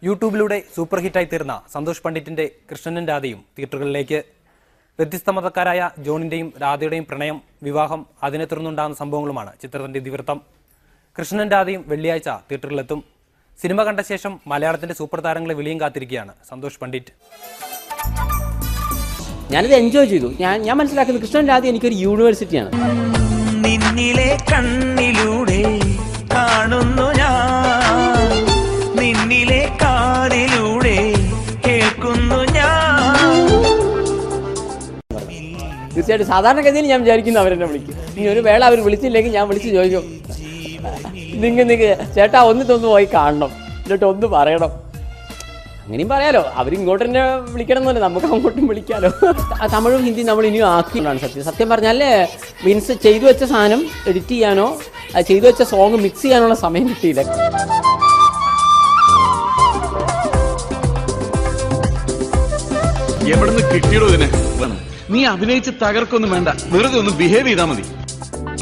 യൂട്യൂബിലൂടെ സൂപ്പർ ഹിറ്റായി തീർന്ന സന്തോഷ് പണ്ഡിറ്റിന്റെ കൃഷ്ണനും രാധയും തിയേറ്ററുകളിലേക്ക്. വ്യത്യസ്ത മതക്കാരായ ജോണിന്റെയും രാധയുടെയും പ്രണയം, വിവാഹം, അതിനെ തുടർന്നുണ്ടാകുന്ന സംഭവങ്ങളുമാണ് ചിത്രത്തിന്റെ ഇതിവൃത്തം. കൃഷ്ണനും രാധയും വെള്ളിയാഴ്ച തിയേറ്ററിലെത്തും. സിനിമ കണ്ട ശേഷം മലയാളത്തിന്റെ സൂപ്പർ താരങ്ങളെ വിളിയും കാത്തിരിക്കുകയാണ് സന്തോഷ് പണ്ഡിറ്റ്. ഞാനിത് എൻജോയ് ചെയ്തു. ഞാൻ മനസ്സിലാക്കുന്നത് കൃഷ്ണൻ രാധ എനിക്കൊരു യൂണിവേഴ്സിറ്റിയാണ്. നിന്നിലെ കണ്ണിലൂടെ കാണുന്നു ഞാൻ, നിന്നിലെ കാതിലൂടെ കേൾക്കുന്നു ഞാൻ. തീർച്ചയായിട്ടും സാധാരണഗതിയിൽ ഞാൻ വിചാരിക്കുന്നു അവരെന്നെ വിളിക്കും. ഇനി ഒരു വേള അവർ വിളിച്ചില്ലെങ്കിൽ ഞാൻ വിളിച്ച് ചോദിക്കും, നിങ്ങ ചേട്ടാ ഒന്നിട്ടൊന്ന് പോയി കാണണം, എന്നിട്ട് ഒന്ന് പറയണം. അങ്ങനെയും പറയാലോ, അവരിങ്ങോട്ട് തന്നെ വിളിക്കണം എന്നല്ലേ, നമുക്ക് അങ്ങോട്ടും വിളിക്കാലോ. തമിഴും ഹിന്ദിയും നമ്മൾ ഇനിയും ആക്കിയാണ്. സത്യം പറഞ്ഞാൽ മീൻസ് ചെയ്തു വെച്ച സാധനം എഡിറ്റ് ചെയ്യാനോ ചെയ്തു വെച്ച സോങ് മിക്സ് ചെയ്യാനുള്ള സമയം കിട്ടിയില്ല. എവിടുന്ന് കിട്ടിയോ ഇതിനെ? നീ അഭിനയിച്ച് തകർക്കൊന്നും വേണ്ട, വെറുതെ ഒന്ന് ബിഹേവ് ചെയ്താൽ മതി.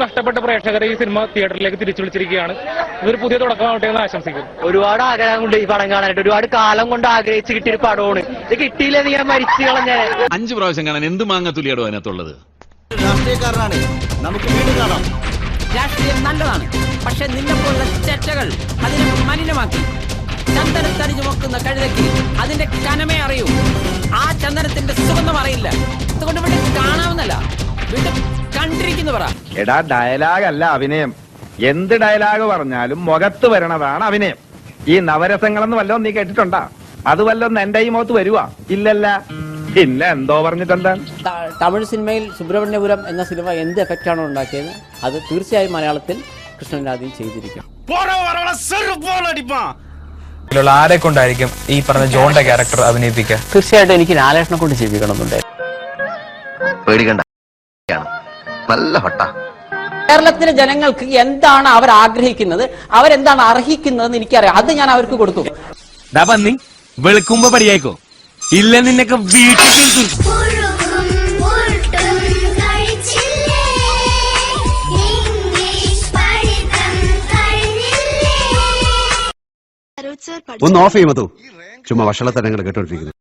കഷ്ടപ്പെട്ട പ്രേക്ഷകരെ ഈ സിനിമ തിയേറ്ററിലേക്ക് തിരിച്ചു വിളിച്ചിരിക്കുകയാണ്. ഇതൊരു പുതിയ തുടക്കമാവട്ടെ എന്ന് ആശംസിക്കുന്നു. ഒരുപാട് ആഗ്രഹമുണ്ട് ഈ പടം കാണാനായിട്ട്. ഒരുപാട് കാലം കൊണ്ട് ആഗ്രഹിച്ച് കിട്ടിയൊരു പടമാണ് ഇത്. കിട്ടിയില്ലെങ്കിൽ ഞാൻ മരിച്ചു കളഞ്ഞ 5 പ്രാവശ്യം കാണാൻ എന്ത് മാങ്ങത്തുള്ളിയാടോ അതിനകത്തുള്ളത്? രാഷ്ട്രീയക്കാരനാണ്, നമുക്ക് വീണ്ടും കാണാം. രാഷ്ട്രീയം നല്ലതാണ്, പക്ഷെ നിന്നെപ്പോലുള്ള ചർച്ചകൾ അതിനെ മലിനമാക്കി. ചന്ദനത്തടിഞ്ഞു നോക്കുന്ന കഴുതയ്ക്ക് അതിന്റെ കനമേ അറിയൂ, ആ ചന്ദനത്തിന്റെ സുഗന്ധം അറിയില്ല. അതുകൊണ്ട് ഇവിടെ കാണാവുന്നല്ല, വീണ്ടും കണ്ടിരിക്കുന്നു പറ. എടാ, ഡയലോഗ് അല്ല അഭിനയം. എന്ത് ഡയലോഗ് പറഞ്ഞാലും മുഖത്ത് വരണതാണ് അഭിനയം. ഈ നവരസങ്ങളെന്ന് വല്ലതും നീ കേട്ടിട്ടുണ്ടാ? അത് വല്ലതും എന്റെ ഈ മുഖത്ത് വരുവാ? ഇല്ലല്ല. പിന്നെ എന്തോ പറഞ്ഞിട്ടെന്താ? തമിഴ് സിനിമയിൽ സുബ്രഹ്മണ്യപുരം എന്ന സിനിമ എന്ത് എഫക്റ്റാണോ ഉണ്ടാക്കിയത്, അത് തീർച്ചയായും മലയാളത്തിൽ കൃഷ്ണൻ രാധയും ചെയ്തിരിക്കും. ആരെ കൊണ്ടായിരിക്കും ഈ പറഞ്ഞ ജോണിന്റെ ക്യാരക്ടർ അഭിനയിപ്പിക്കുക? തീർച്ചയായിട്ടും എനിക്ക് ലാലേട്ടനെ കൊണ്ട് ചെയ്യിക്കണമെന്നുണ്ടായിരുന്നു. പേടിക്കണ്ട, നല്ല ഹട്ട. കേരളത്തിലെ ജനങ്ങൾക്ക് എന്താണ് അവർ ആഗ്രഹിക്കുന്നത്, അവരെന്താണ് അർഹിക്കുന്നതെന്ന് എനിക്കറിയാം. അത് ഞാൻ അവർക്ക് കൊടുത്തു. പന്നി വെളുക്കുമ്പോ പടിയായിക്കോ, ഇല്ല നിന്നൊക്കെ വീട്ടിൽ. ഒന്ന് ഓഫ് ചെയ്യുമോ? ചുമ്മാ വഷളത്തരങ്ങൾ കേട്ടോണ്ടിരിക്കുന്നു.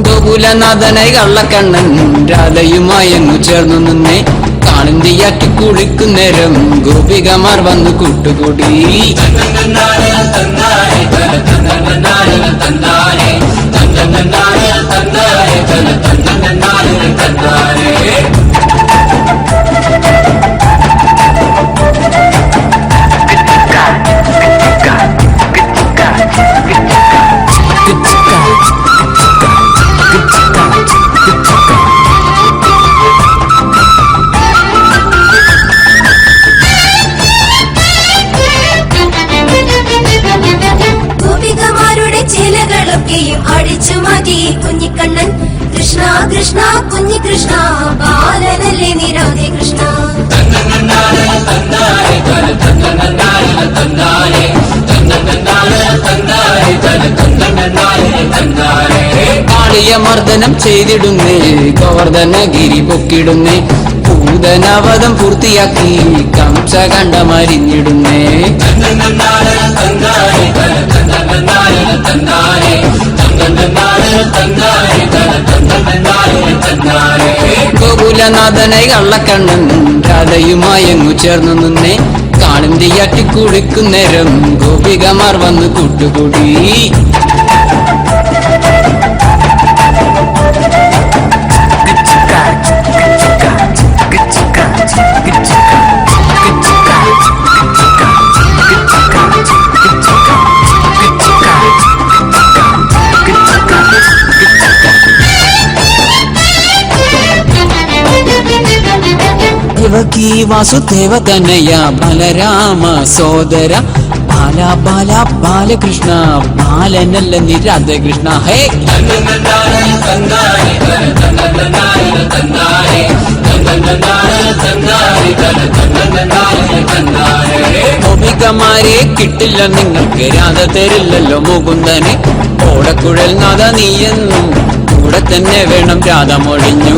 ഗോകുലനാഥനായി കള്ളക്കണ്ണൻ രാധയുമായങ്ങു ചേർന്നു നിന്നേ. കാണിന്തിയാറ്റി കുളിക്കുന്നേരം ഗോപികമാർ വന്നു കൂട്ടുകൂടി. അടിച്ചു മാറ്റി കുഞ്ഞിക്കണ്ണൻ കൃഷ്ണ കൃഷ്ണ കുഞ്ഞി കൃഷ്ണ ബാലനല്ലേ നിരാധി കൃഷ്ണ. കാളിയമർദ്ദനം ചെയ്തിടുന്നേ, ഗോവർദ്ധനഗിരി പൊക്കിടുന്നേ. പൂതനവധം പൂർത്തിയാക്കി കംസ കണ്ടമരിഞ്ഞിടുന്നേ. ഗോകുലനാഥനായി കള്ളക്കണ്ണൻ രാധയുമായങ്ങു ചേർന്നു നിന്നേ. കാണിന്തിയാറ്റി കുളിക്കുന്നേരം ഗോപികമാർ വന്നു കൂട്ടുകൂടി. വാസുദേവ തനയ ബലരാമ സോദര ബാല ബാല ബാലകൃഷ്ണ ബാലനല്ല നീ രാധകൃഷ്ണ. ഹേ ഗോപികമാരെ കിട്ടില്ല നിങ്ങൾക്ക്, രാധ തരില്ലല്ലോ മുകുന്ദന്. ഓടക്കുഴൽ നാഥ നീയെന്നും കൂടെ തന്നെ വേണം രാധ മൊഴിഞ്ഞു.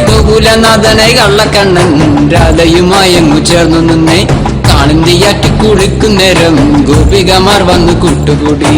ഗോകുലനാഥനായി കള്ളക്കണ്ണൻ രാധയുമായങ്ങു ചേർന്നു നിന്നേ. കാളിന്തിയാറ്റി കുളിക്കുന്നേരം ഗോപികമാർ വന്നു കൂട്ടുകൂടി.